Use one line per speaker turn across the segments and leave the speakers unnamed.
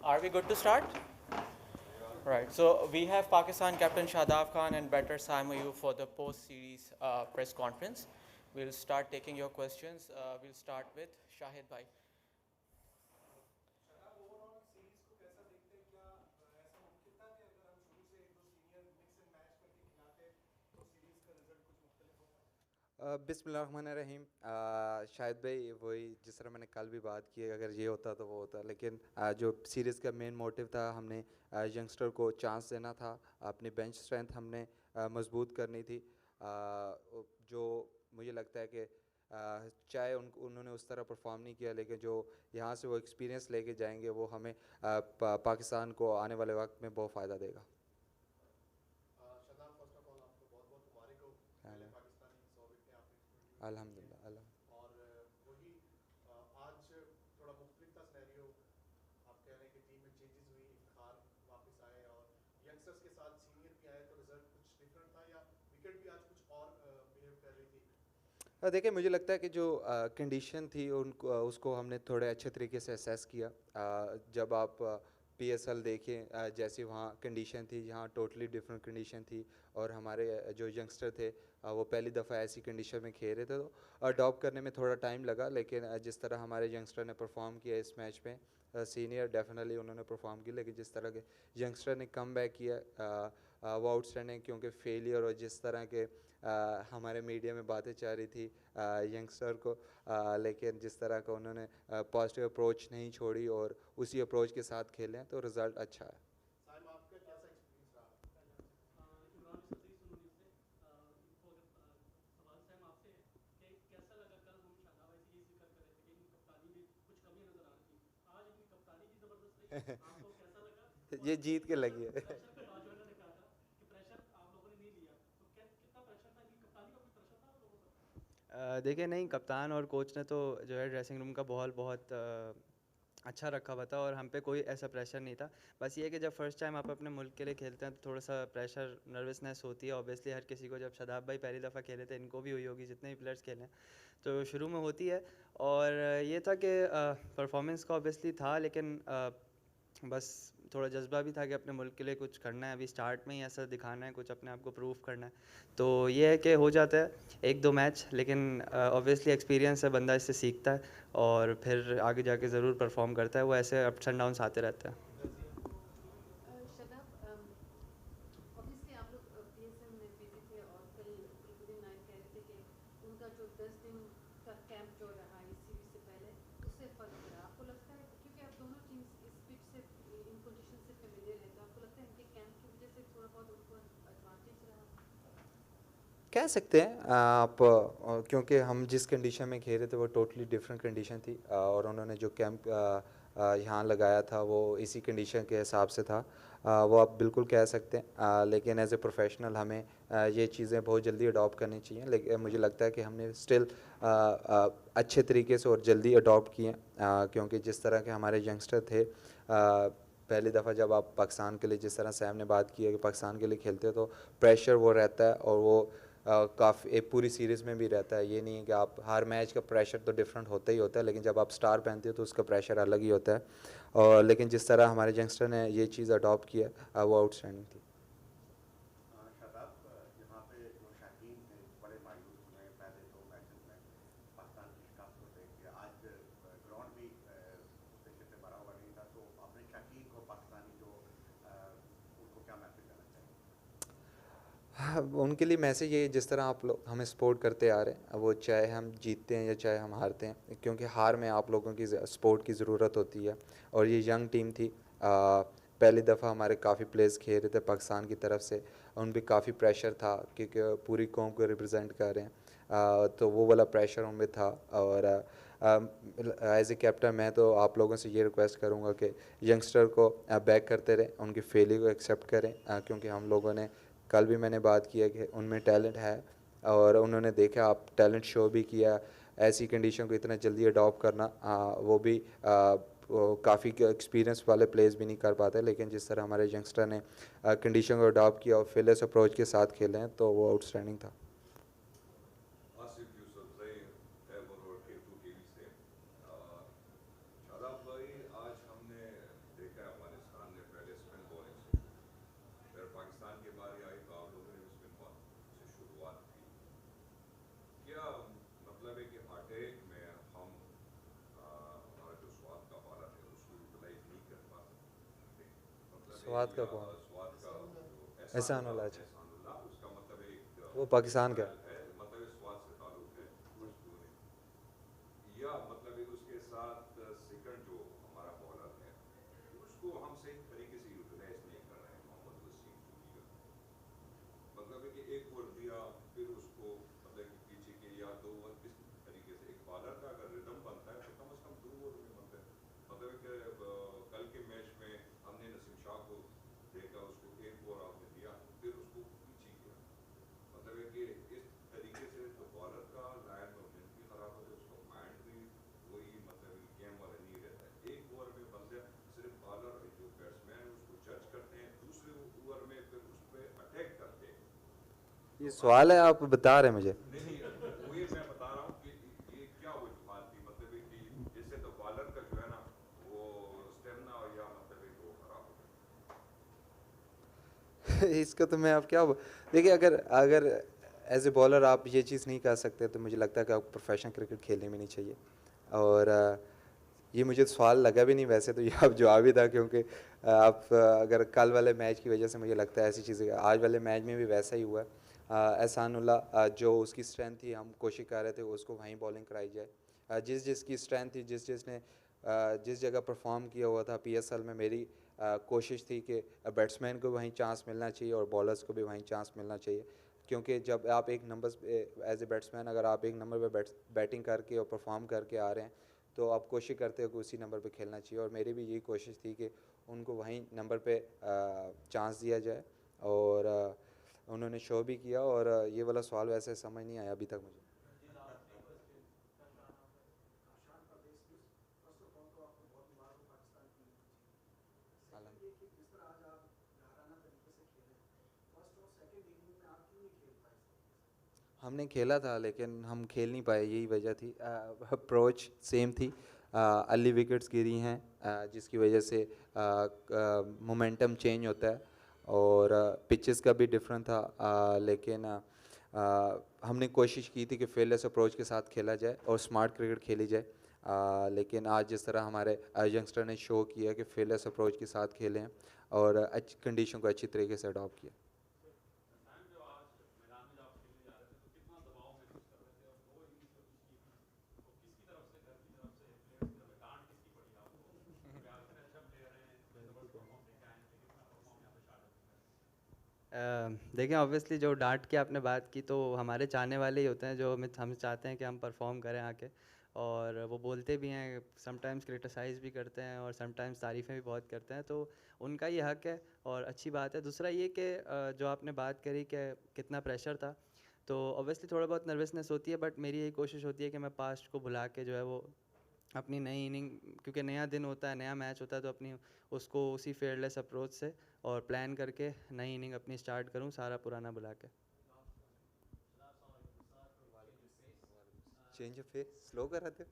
Are we good to start? Right. So we have Pakistan captain Shadab Khan and batter Saimayu for the post-series press conference. We'll start taking your questions. We'll start with Shahid Bhai.
शराब overall series को कैसा देखते हैं? क्या ऐसा मुमकिन था कि अगर हम शुरू से एक दो सीनियर मिक्स एंड मैच करके खिलाते तो सीरीज का रिजल्ट कुछ मुख्तलिफ होता?
बिस्मिल्लाहिर्रहमानिर्रहीम। शायद भाई वही जिस तरह मैंने कल भी बात की है, अगर ये होता तो वो होता, लेकिन जो सीरीज़ का मेन मोटिव था, हमने यंगस्टर को चांस देना था, अपनी बेंच स्ट्रेंथ हमने मजबूत करनी थी। जो मुझे लगता है कि चाहे उन्होंने उस तरह परफॉर्म नहीं किया, लेकिन जो यहाँ से वो एक्सपीरियंस लेके जाएंगे वो हमें पाकिस्तान को आने वाले वक्त में बहुत फ़ायदा देगा।
शदाब, फर्स्ट ऑफ ऑल आपको बहुत बहुत मुबारक हो। पहले पाकिस्तानी 100 विकेटें आपने T20 में ली हैं।
अल्हम्दुलिल्लाह अल्हम्दुलिल्लाह।
और वही आज थोड़ा मुख्तलिफ था सिनेरियो। आप कह रहे हैं कि टीम में चेंजेस हुई, इफ्तिखार वापस आए और यंगस्टर्स के साथ सीनियर भी आए, तो रिजल्ट कुछ डिफरेंट था या विकेट भी आज कुछ और बिहेव कर रही थी?
देखिए, मुझे लगता है कि जो कंडीशन थी उनको उसको हमने थोड़े अच्छे तरीके से असेस किया। जब आप पीएसएल देखें, जैसी वहाँ कंडीशन थी, जहाँ टोटली डिफरेंट कंडीशन थी, और हमारे जो यंगस्टर थे वो पहली दफ़ा ऐसी कंडीशन में खेल रहे थे, तो अडॉप्ट करने में थोड़ा टाइम लगा। लेकिन जिस तरह हमारे यंगस्टर ने परफॉर्म किया इस मैच में, सीनियर डेफिनेटली उन्होंने परफॉर्म किया, लेकिन जिस तरह के यंगस्टर ने कम बैक किया वो आउटस्टैंडिंग। क्योंकि फेलियर और जिस तरह के हमारे मीडिया में बातें चल रही थी यंगस्टर को, लेकिन जिस तरह का उन्होंने पॉजिटिव अप्रोच नहीं छोड़ी और उसी अप्रोच के साथ खेले हैं, तो रिज़ल्ट अच्छा है।
साइम, आपका कैसा एक्सपीरियंस रहा?
इमरान सतीश सुनो से इनको अगर सवाल सैम आपसे है कि कैसा लगा? कल हम शादाब भाई से ये जिक्र कर रहे थे कि इनकी कप्तानी में कुछ कमी नजर आ रही थी, आज इनकी कप्तानी भी जबरदस्त रही, आपको कैसा लगा?
ये
और
जीत के
प्रेशर
लगी है।
प्रेशर पे बाजवाना ने कहा था कि प्रेशर आप लोगों ने नहीं लिया, तो कितना प्रेशर था? इनकी कप्तानी का कोई प्रेशर था आप लोगों पर?
देखिए, नहीं, कप्तान और कोच ने तो जो है ड्रेसिंग रूम का माहौल बहुत अच्छा रखा हुआ था, और हम पे कोई ऐसा प्रेशर नहीं था। बस ये है कि जब फर्स्ट टाइम आप अपने मुल्क के लिए खेलते हैं तो थोड़ा सा प्रेशर, नर्वसनेस होती है ऑब्वियसली हर किसी को। जब शादाब भाई पहली दफ़ा खेले थे, इनको भी हुई होगी, जितने भी प्लेयर्स खेले हैं, तो शुरू में होती है। और ये था कि परफॉर्मेंस का ऑब्वियसली था, लेकिन बस थोड़ा जज्बा भी था कि अपने मुल्क के लिए कुछ करना है, अभी स्टार्ट में ही ऐसा दिखाना है, कुछ अपने आप को प्रूव करना है। तो ये है कि हो जाता है एक दो मैच, लेकिन ऑब्वियसली एक्सपीरियंस है, बंदा इससे सीखता है और फिर आगे जाके ज़रूर परफॉर्म करता है। वो ऐसे अप्स एंड डाउन्स आते रहते हैं।
शदाब, ऑब्वियसली आप लोग पीएसएल में बिजी थे और कल कुतुबुद्दीन नायक कह रहे थे कि उनका जो 10 दिन का कैंप जो रहा इस सीरीज से पहले, उससे फर्क पड़ा। आपको लगता है, क्योंकि आप दोनों टीम्स इस पिच से, इन कंडीशन से फेमिलियर है, तो आपको लगता है इनके कैंप की वजह से थोड़ा बहुत उनको एडवांटेज रहा?
कह सकते हैं आप, क्योंकि हम जिस कंडीशन में खेल रहे थे वो टोटली डिफरेंट कंडीशन थी, और उन्होंने जो कैंप यहाँ लगाया था वो इसी कंडीशन के हिसाब से था। वो आप बिल्कुल कह सकते हैं, लेकिन एज ए प्रोफेशनल हमें ये चीज़ें बहुत जल्दी अडॉप्ट करनी चाहिए। लेकिन मुझे लगता है कि हमने स्टिल अच्छे तरीके से और जल्दी अडॉप्ट किए, क्योंकि जिस तरह के हमारे यंगस्टर थे, पहली दफ़ा जब आप पाकिस्तान के लिए, जिस तरह सैम ने बात की है कि पाकिस्तान के लिए खेलते हो, तो प्रेशर वो रहता है, और वो काफ़ी एक पूरी सीरीज़ में भी रहता है। ये नहीं है कि आप हर मैच का प्रेशर तो डिफरेंट होता ही होता है, लेकिन जब आप स्टार पहनते हो तो उसका प्रेशर अलग ही होता है। और लेकिन जिस तरह हमारे यंगस्टर ने ये चीज़ अडॉप्ट किया वो आउटस्टैंडिंग थी।
शादाब, यहाँ पे जो शाकीन थे बड़े मायूस हुए पहले दो मैचेस में पाकिस्तान की शिकस्त को देख के। आज ग्राउंड भी उस तरीके से भरा हुआ नहीं था, तो अपने शाकीन को पाकिस्तानी जो उनको क्या मैसेज देना चाहिए?
हाँ, उनके लिए मैसेज ये, जिस तरह आप लोग हमें सपोर्ट करते आ रहे हैं, वो चाहे हम जीतते हैं या चाहे हम हारते हैं, क्योंकि हार में आप लोगों की सपोर्ट की ज़रूरत होती है। और ये यंग टीम थी, पहली दफ़ा हमारे काफ़ी प्लेयर्स खेल रहे थे पाकिस्तान की तरफ से, उन पर काफ़ी प्रेशर था क्योंकि पूरी कौम को रिप्रेजेंट कर रहे हैं। तो वो वाला प्रेशर उनमें था। और एज ए कैप्टन मैं तो आप लोगों से ये रिक्वेस्ट करूँगा कि यंगस्टर को बैक करते रहें, उनकी फेलियर को एक्सेप्ट करें, क्योंकि हम लोगों ने, कल भी मैंने बात किया कि उनमें टैलेंट है, और उन्होंने देखा, आप टैलेंट शो भी किया। ऐसी कंडीशन को इतना जल्दी अडॉप्ट करना, वो भी काफ़ी एक्सपीरियंस वाले प्लेयर्स भी नहीं कर पाते, लेकिन जिस तरह हमारे यंगस्टर ने कंडीशन को अडॉप्ट किया और फेलियर्स अप्रोच के साथ खेले हैं, तो वो आउटस्टैंडिंग था।
आसिफ यूसुफजई तैमूर और K2 टीवी से। शादाब भाई, आज हमने देखा है
स्वाद का कौन?
स्वाद का जो
एहसानुल्लाह, अच्छा।
एहसानुल्लाह, उसका मतलब एक
वो पाकिस्तान का
है, मतलब इस स्वाद से ताल्लुक है खुशबू ने, या मतलब एक उसके साथ सेकंड जो हमारा बॉलर है उसको हम सही तरीके से यूटिलाइज नहीं कर रहे हैं, मोहम्मद वसीम जूनियर। मतलब है कि एक ओवर दिया फिर उसको मतलब कि पीछे के या 2 ओवर किस तरीके से एक बॉलर का अगर रिदम बनता है तो कम से कम 2 ओवर में बनता है। मतलब है कि कल के मैच में हमने नसीम शाह को देखा, उसको 1 ओवर आपने दिया फिर उसको पीछे किया। मतलब है कि इस तरीके से तो बॉलर का लाइन मूवमेंट भी खराब होता है, उसका माइंड भी वही मतलब गेम वाला नहीं रहता है। 1 ओवर में बंदे सिर्फ बॉलर जो बैट्समैन उसको जज करते हैं, दूसरे ओवर में फिर उस पर अटैक करते हैं।
ये सवाल है आप बता रहे हैं मुझे?
नहीं वही मैं बता रहा हूँ कि ये क्या वजूहत थी, मतलब है कि इससे तो बॉलर का जो है ना वो स्टेमिना या मतलब है कि वो खराब हो गया।
इसका तो मैं आप क्या देखिए, अगर अगर एज ए बॉलर आप ये चीज़ नहीं कर सकते तो मुझे लगता है कि आपको प्रोफेशनल क्रिकेट खेलने में नहीं चाहिए। और ये मुझे सवाल लगा भी नहीं वैसे तो, ये आप जवाब ही था, क्योंकि आप अगर कल वाले मैच की वजह से मुझे लगता है ऐसी चीज़ें, आज वाले मैच में भी वैसा ही हुआ है। एहसानुल्लाह जो उसकी स्ट्रेंथ थी हम कोशिश कर रहे थे उसको वहीं बॉलिंग कराई जाए। जिस जिसकी स्ट्रेंथ थी, जिसने जिस जगह परफॉर्म किया हुआ था PSL में, मेरी कोशिश थी कि बैट्समैन को वहीं चांस मिलना चाहिए और बॉलर्स को भी वहीं चांस मिलना चाहिए। क्योंकि जब आप एक नंबर एज ए बैट्समैन अगर आप एक नंबर पे बैटिंग करके और परफॉर्म करके आ रहे हैं तो आप कोशिश करते हो कि उसी नंबर पे खेलना चाहिए। और मेरी भी यही कोशिश थी कि उनको वहीं नंबर पे चांस दिया जाए, और उन्होंने शो भी किया। और ये वाला सवाल वैसे समझ नहीं आया अभी तक मुझे।
आशान परदेश न्यूज़। फर्स्ट ऑफ ऑल तो आपको बहुत मुबारक हो पाकिस्तान टीम की जीत। सेकंड ये कि जिस तरह आज आप घराना तरीके से खेले, फर्स्ट और सेकंड इनिंग में आप क्यों नहीं खेल पाए इस तरीके से?
हमने खेला था लेकिन हम खेल नहीं पाए, यही वजह थी। अप्रोच सेम थी, अर्ली विकेट्स गिरी हैं, जिसकी वजह से मोमेंटम चेंज होता है, और पिचेस का भी डिफरेंट था। लेकिन हमने कोशिश की थी कि फेयरलेस अप्रोच के साथ खेला जाए और स्मार्ट क्रिकेट खेली जाए। लेकिन आज जिस तरह हमारे यंगस्टर ने शो किया कि फेयरलेस अप्रोच के साथ खेलें और अच्छी कंडीशन को अच्छी तरीके से अडॉप्ट किया।
देखिए ऑब्वियसली जो डांट की आपने बात की तो हमारे चाहने वाले ही होते हैं जो हम चाहते हैं कि हम परफॉर्म करें आके, और वो बोलते भी हैं, समटाइम्स क्रिटिसाइज़ भी करते हैं और समटाइम्स तारीफ़ें भी बहुत करते हैं, तो उनका ये हक है और अच्छी बात है। दूसरा ये कि जो आपने बात करी कि कितना प्रेशर था, तो ऑब्वियसली थोड़ा बहुत नर्वसनेस होती है, बट मेरी यही कोशिश होती है कि मैं पास्ट को भुला के जो है वो अपनी नई इनिंग, क्योंकि नया दिन होता है, नया मैच होता है, तो अपनी उसको उसी फेयरलेस अप्रोच से और प्लान करके नई इनिंग अपनी स्टार्ट करूं सारा पुराना भुला के।
चेंज ऑफ फेस स्लो कर रहे थे।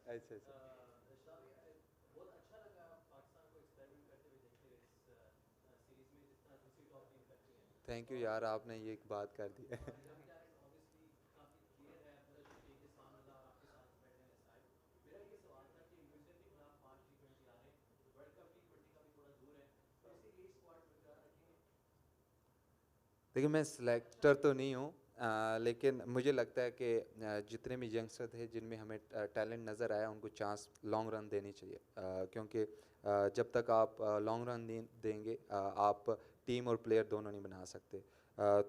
अच्छा अच्छा, थैंक यू यार, आपने ये एक बात कर दी है। देखिए मैं सिलेक्टर तो नहीं हूँ, लेकिन मुझे लगता है कि जितने भी यंगस्टर थे जिनमें हमें टैलेंट नज़र आया उनको चांस लॉन्ग रन देनी चाहिए। क्योंकि जब तक आप लॉन्ग रन देंगे आप टीम और प्लेयर दोनों नहीं बना सकते।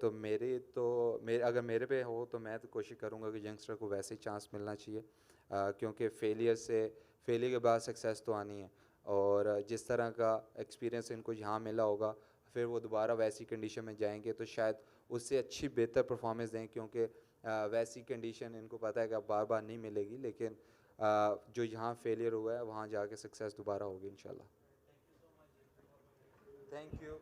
तो मेरे अगर मेरे पे हो तो मैं तो कोशिश करूँगा कि यंगस्टर को वैसे ही चांस मिलना चाहिए, क्योंकि फेलियर के बाद सक्सेस तो आनी है। और जिस तरह का एक्सपीरियंस इनको यहाँ मिला होगा फिर वो दोबारा वैसी कंडीशन में जाएंगे तो शायद उससे अच्छी बेहतर परफॉर्मेंस दें, क्योंकि वैसी कंडीशन इनको पता है कि अब बार बार नहीं मिलेगी। लेकिन जो यहाँ फेलियर हुआ है वहाँ जाके सक्सेस दोबारा होगी इंशाल्लाह। Thank you.